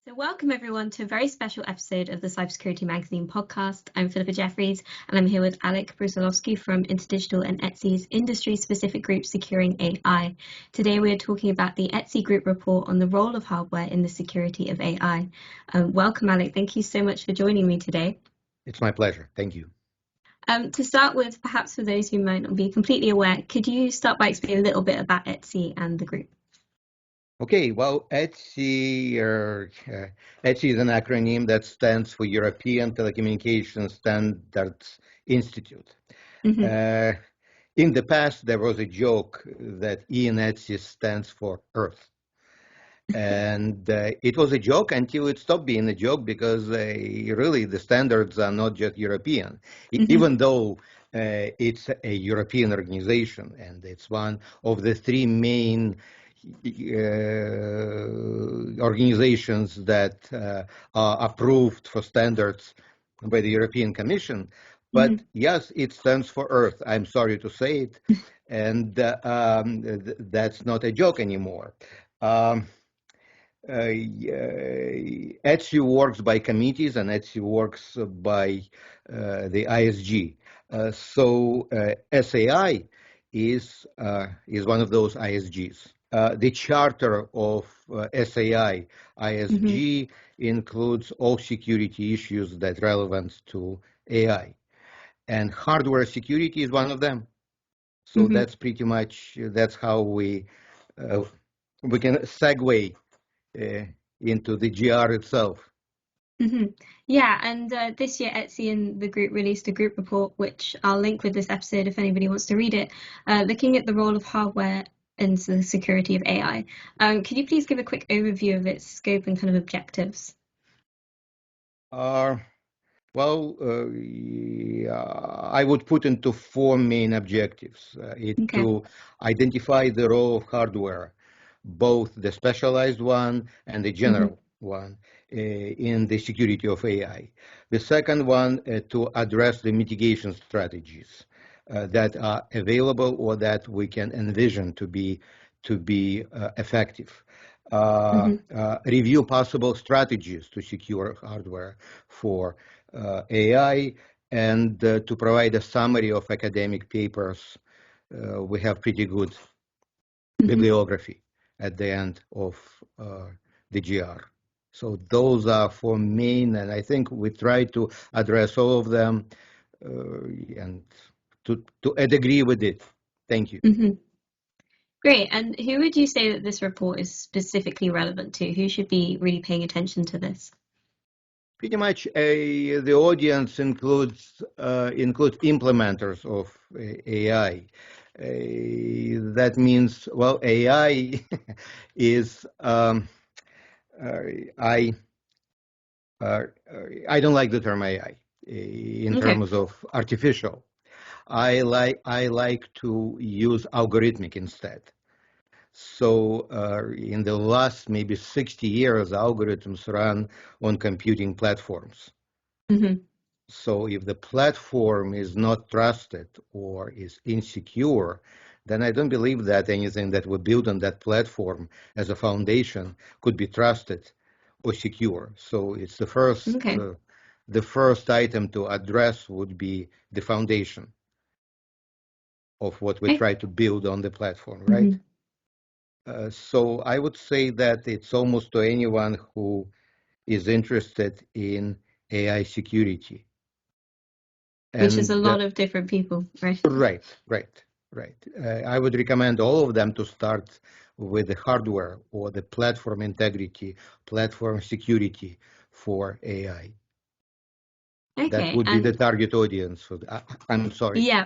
So welcome everyone to a very special episode of the Cybersecurity Magazine podcast. I'm Philippa Jefferies and I'm here with Alec Brusilovsky from InterDigital and ETSI's industry-specific group Securing AI. Today we are talking about the ETSI Group Report on the role of hardware in the security of AI. Welcome Alec, thank you so much for joining me today. It's my pleasure, thank you. To start with, perhaps for those who might not be completely aware, could you start by explaining a little bit about ETSI and the group? Okay, well, ETSI is an acronym that stands for European Telecommunications Standards Institute. Mm-hmm. In the past, there was a joke that E in ETSI stands for Earth. And it was a joke until it stopped being a joke because really the standards are not just European, even though it's a European organization and it's one of the three main organizations that are approved for standards by the European Commission. But yes, it stands for Earth. I'm sorry to say it. And that's not a joke anymore. ETSI works by committees and ETSI works by the ISG. So SAI is one of those ISGs. The charter of SAI ISG includes all security issues that are relevant to AI, and hardware security is one of them. So that's pretty much how we can segue into the GR itself. Yeah, and this year ETSI and the group released a group report, which I'll link with this episode if anybody wants to read it, looking at the role of hardware in the security of AI. Could you please give a quick overview of its scope and kind of objectives? I would put into four main objectives. To identify the role of hardware, both the specialized one and the general one, in the security of AI. The second one, to address the mitigation strategies that are available or that we can envision to be effective. Review possible strategies to secure hardware for AI, and to provide a summary of academic papers. We have pretty good bibliography at the end of the GR. So those are four main, and I think we try to address all of them and to a degree with it. Thank you. Great. And who would you say that this report is specifically relevant to? Who should be really paying attention to this? Pretty much the audience includes implementers of AI. That means, well, AI is I don't like the term AI in terms of artificial. I like to use algorithmic instead. So in the last maybe 60 years, algorithms run on computing platforms. So if the platform is not trusted or is insecure, then I don't believe that anything that we build on that platform as a foundation could be trusted or secure. So it's the first item to address would be the foundation of what we try to build on the platform, right? So I would say that it's almost to anyone who is interested in AI security. Which is a lot of different people, right? Right. I would recommend all of them to start with the hardware or the platform integrity, platform security for AI. Okay, that would be the target audience. For I'm sorry. Yeah.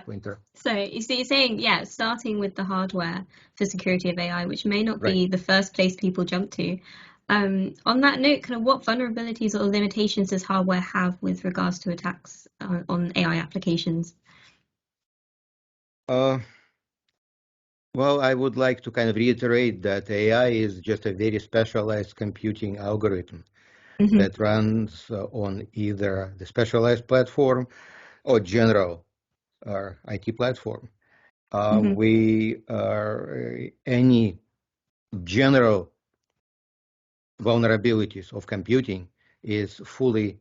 So you're saying, yeah, starting with the hardware for security of AI, which may not be the first place people jump to. On that note, kind of what vulnerabilities or limitations does hardware have with regards to attacks on AI applications? Well, I would like to kind of reiterate that AI is just a very specialized computing algorithm that runs on either the specialized platform or general or IT platform. Any general vulnerabilities of computing is fully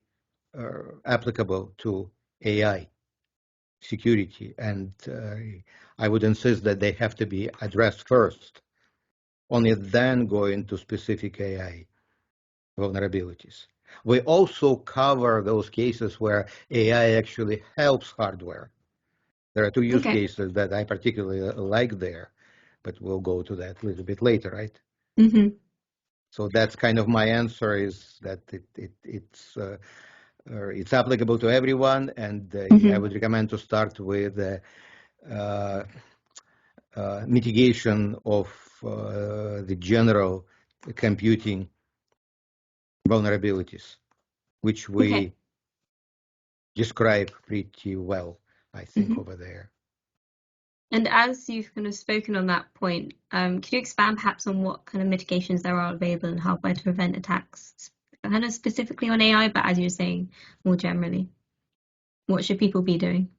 applicable to AI security, and I would insist that they have to be addressed first, only then go into specific AI vulnerabilities. We also cover those cases where AI actually helps hardware. There are two use cases that I particularly like there, but we'll go to that a little bit later, right? Mm-hmm. So that's kind of my answer, is that it's applicable to everyone, and I would recommend to start with mitigation of the general computing vulnerabilities, which we describe pretty well, I think, over there. And as you've kind of spoken on that point, could you expand perhaps on what kind of mitigations there are available and hardware to prevent attacks, kind of specifically on AI, but as you're saying, more generally? What should people be doing?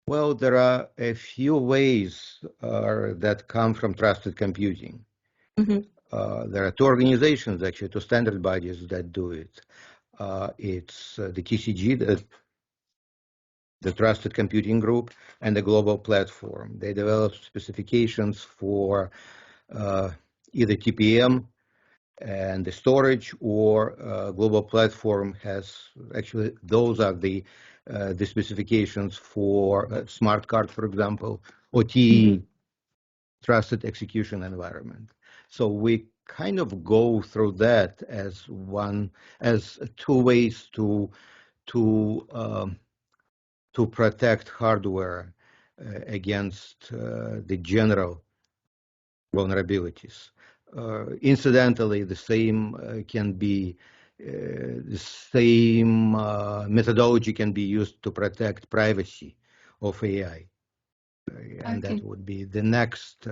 Well, there are a few ways that come from trusted computing. There are two organizations, actually, two standard bodies that do it. It's the TCG, the Trusted Computing Group, and the Global Platform. They develop specifications for either TPM and the storage, or Global Platform has, actually, those are the specifications for smart card, for example, OT, trusted execution environment. So we kind of go through that as two ways to protect hardware against the general vulnerabilities. Incidentally, the same methodology can be used to protect privacy of AI, and that would be the next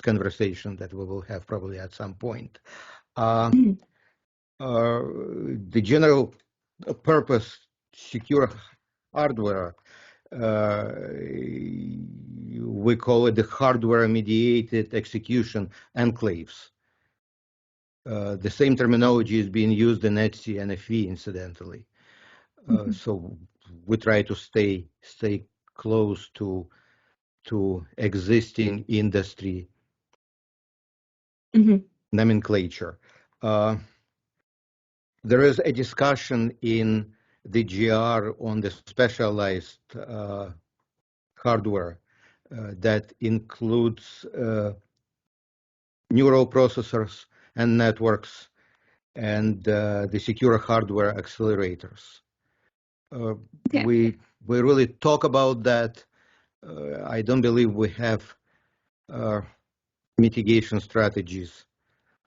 conversation that we will have probably at some point. The general purpose secure hardware, we call it the hardware mediated execution enclaves. The same terminology is being used in ETSI and FE, incidentally. So we try to stay close to existing industry nomenclature. There is a discussion in the GR on the specialized hardware that includes neural processors and networks and the secure hardware accelerators. We really talk about that. I don't believe we have mitigation strategies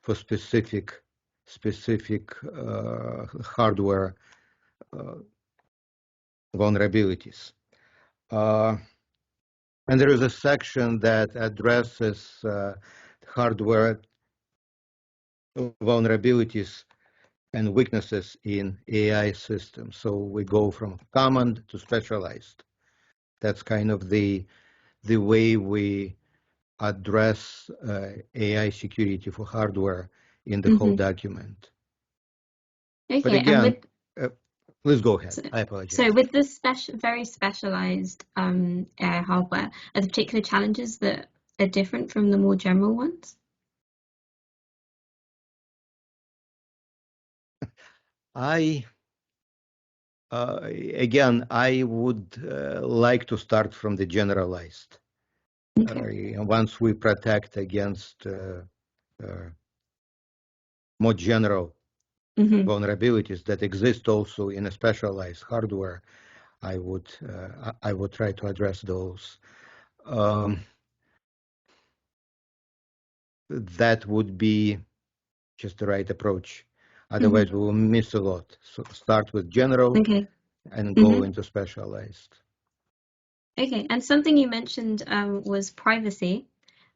for specific hardware vulnerabilities. And there is a section that addresses hardware vulnerabilities and weaknesses in AI systems. So we go from common to specialized. That's kind of the way we address AI security for hardware in the whole document. But again, please go ahead. I apologize. So with this very specialized AI hardware, are there particular challenges that are different from the more general ones? Again, I would like to start from the generalized. Once we protect against more general vulnerabilities that exist also in a specialized hardware, I would try to address those. That would be just the right approach. Otherwise, we will miss a lot. So start with general and go into specialized. Okay, and something you mentioned was privacy.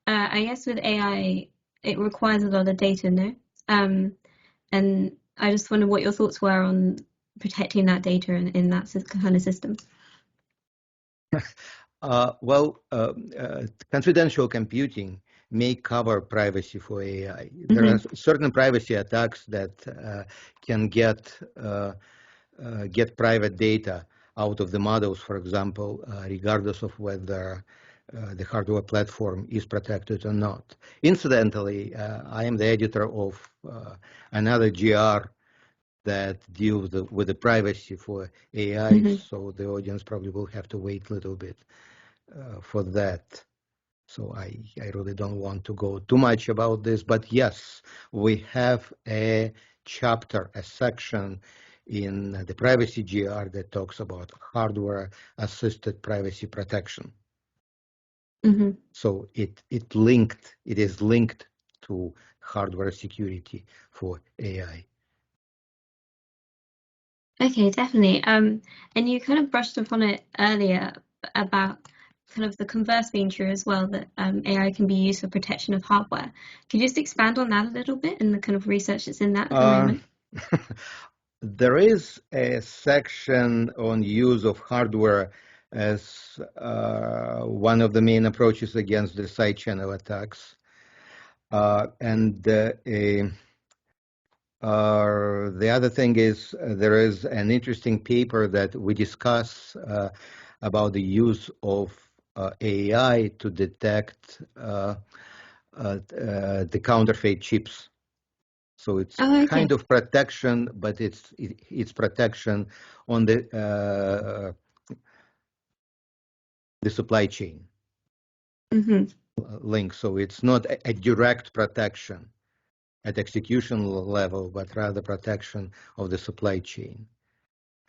I guess with AI, it requires a lot of data, no? And I just wonder what your thoughts were on protecting that data in that kind of system. Well, confidential computing may cover privacy for AI. There are certain privacy attacks that can get private data out of the models, for example, regardless of whether the hardware platform is protected or not. Incidentally, I am the editor of another GR that deals with the privacy for AI, so the audience probably will have to wait a little bit for that. So I really don't want to go too much about this, but yes, we have a chapter, a section in the privacy GR that talks about hardware-assisted privacy protection. So it is linked to hardware security for AI. Okay, definitely. And you kind of brushed upon it earlier about kind of the converse being true as well, that AI can be used for protection of hardware. Can you just expand on that a little bit and the kind of research that's in that at the moment? There is a section on use of hardware as one of the main approaches against the side channel attacks. The other thing is there is an interesting paper that we discuss about the use of AI to detect the counterfeit chips. So it's kind of protection, but it's protection on the supply chain link. So it's not a direct protection at execution level, but rather protection of the supply chain.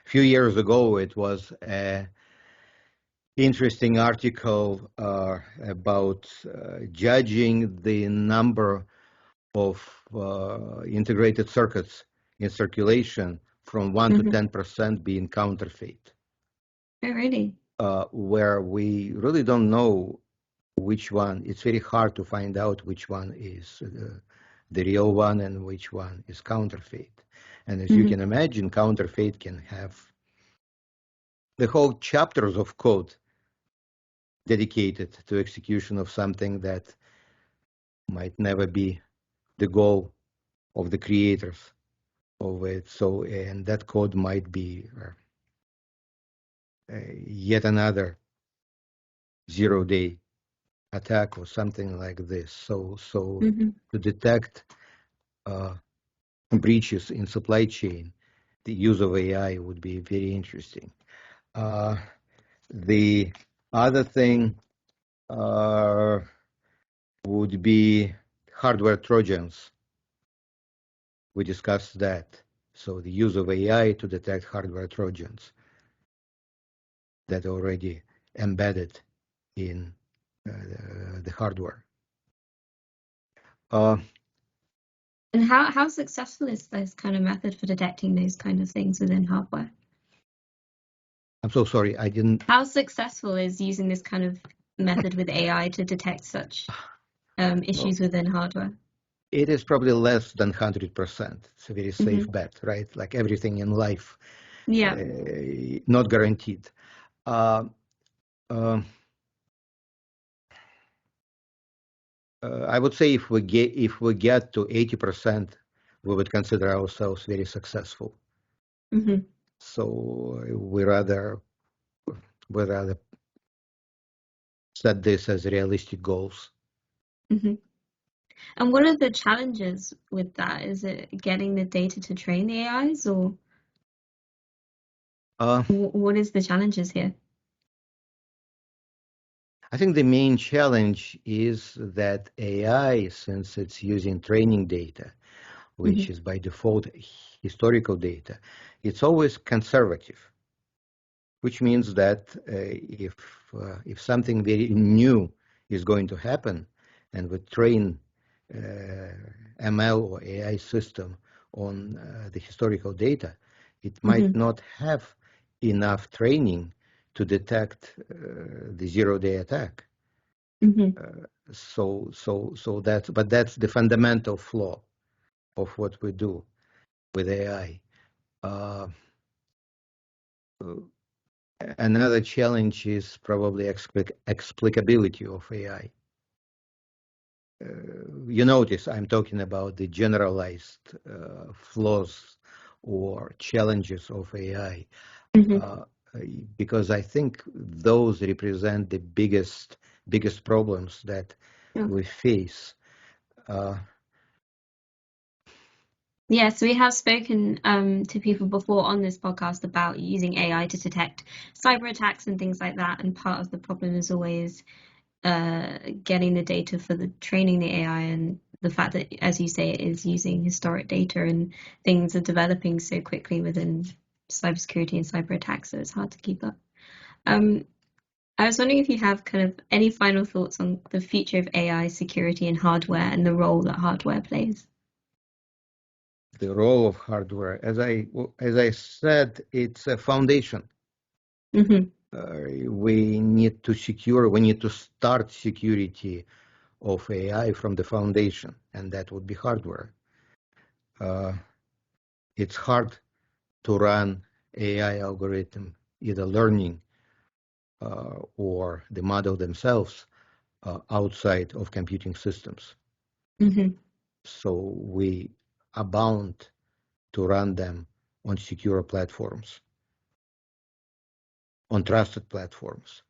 A few years ago, it was an interesting article about judging the number of integrated circuits in circulation from 1 to 10% being counterfeit. Oh, really? Where we really don't know which one. It's very hard to find out which one is the real one and which one is counterfeit. And as you can imagine, counterfeit can have the whole chapters of code dedicated to execution of something that might never be the goal of the creators of it. So, and that code might be yet another zero-day attack or something like this. So to detect breaches in supply chain, the use of AI would be very interesting. The other thing would be hardware trojans. We discussed that. So the use of AI to detect hardware trojans that are already embedded in the hardware. And how successful is this kind of method for detecting those kind of things within hardware? I'm so sorry, I didn't. How successful is using this kind of method with AI to detect such issues within hardware? It is probably less than 100%. It's a very safe bet, right? Like everything in life. Yeah. Not guaranteed. I would say if we get to 80%, we would consider ourselves very successful. So we rather set this as realistic goals. And what are the challenges with that? Is it getting the data to train the AIs, or what is the challenges here? I think the main challenge is that AI, since it's using training data, which is by default historical data, it's always conservative, which means that if something very new is going to happen, and we train ML or AI system on the historical data, it might not have enough training to detect the zero-day attack. So that's the fundamental flaw of what we do with AI. Another challenge is probably explicability of AI. you notice I'm talking about the generalized flaws or challenges of AI, because I think those represent the biggest problems that we face. Yes, we have spoken to people before on this podcast about using AI to detect cyber attacks and things like that. And part of the problem is always getting the data for the training the AI, and the fact that, as you say, it is using historic data and things are developing so quickly within cybersecurity and cyber attacks, so it's hard to keep up. I was wondering if you have kind of any final thoughts on the future of AI security and hardware and the role that hardware plays. The role of hardware, as I said, it's a foundation. We need to start security of AI from the foundation, and that would be hardware. It's hard to run AI algorithm, either learning or the model themselves outside of computing systems. So we are bound to run them on secure platforms, on trusted platforms.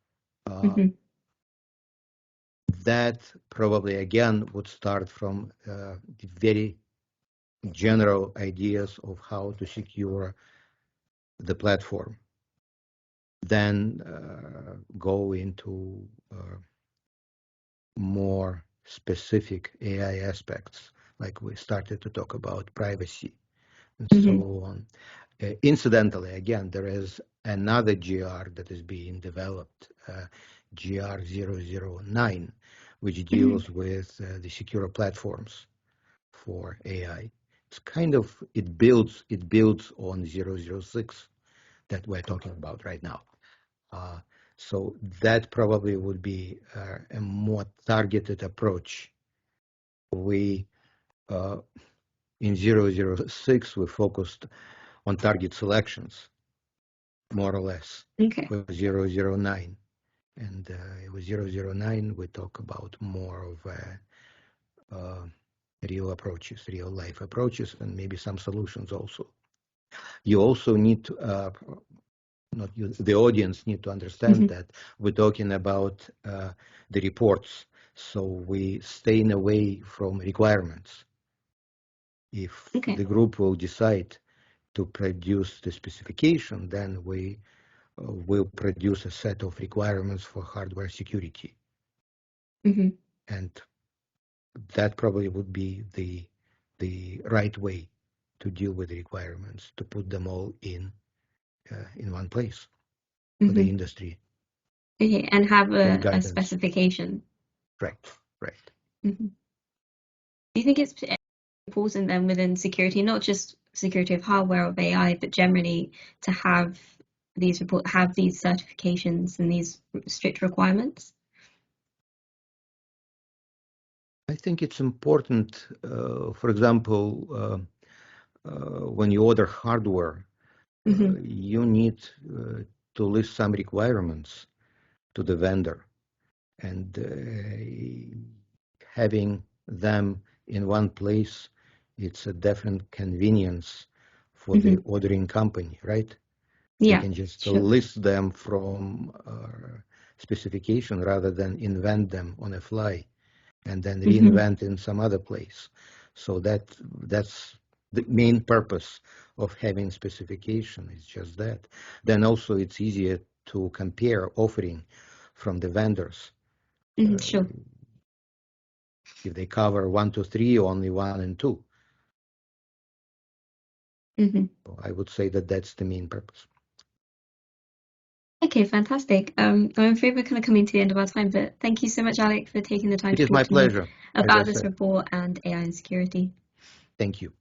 That probably, again, would start from the very general ideas of how to secure the platform, then go into more specific AI aspects, like we started to talk about privacy and so on. Incidentally, again, there is another GR that is being developed, GR 009, which deals with the secure platforms for AI. It's kind of, it builds on 006 that we're talking about right now. So that probably would be a more targeted approach. We, in 006, we focused on target selections, more or less, with 009. And with 009, we talk about more of real approaches, real life approaches, and maybe some solutions also. You also need to, the audience need to understand that we're talking about the reports, so we staying away from requirements. If the group will decide to produce the specification, then we will produce a set of requirements for hardware security. And that probably would be the right way to deal with the requirements, to put them all in one place for the industry. And have a specification. Right. Do you think it's important then within security, not just security of hardware or AI, but generally to have these certifications and these strict requirements? I think it's important, for example, when you order hardware, you need to list some requirements to the vendor, and having them in one place, it's a definite convenience for the ordering company, right? Yeah, they can just list them from specification rather than invent them on a fly and then reinvent in some other place. So that's the main purpose of having specification, is just that. Then also it's easier to compare offering from the vendors. Sure. If they cover 1 to 3, only 1 and 2. So I would say that that's the main purpose. Okay, fantastic. I'm afraid we're kind of coming to the end of our time, but thank you so much, Alec, for taking the time to talk to me about this report and AI and security. Thank you.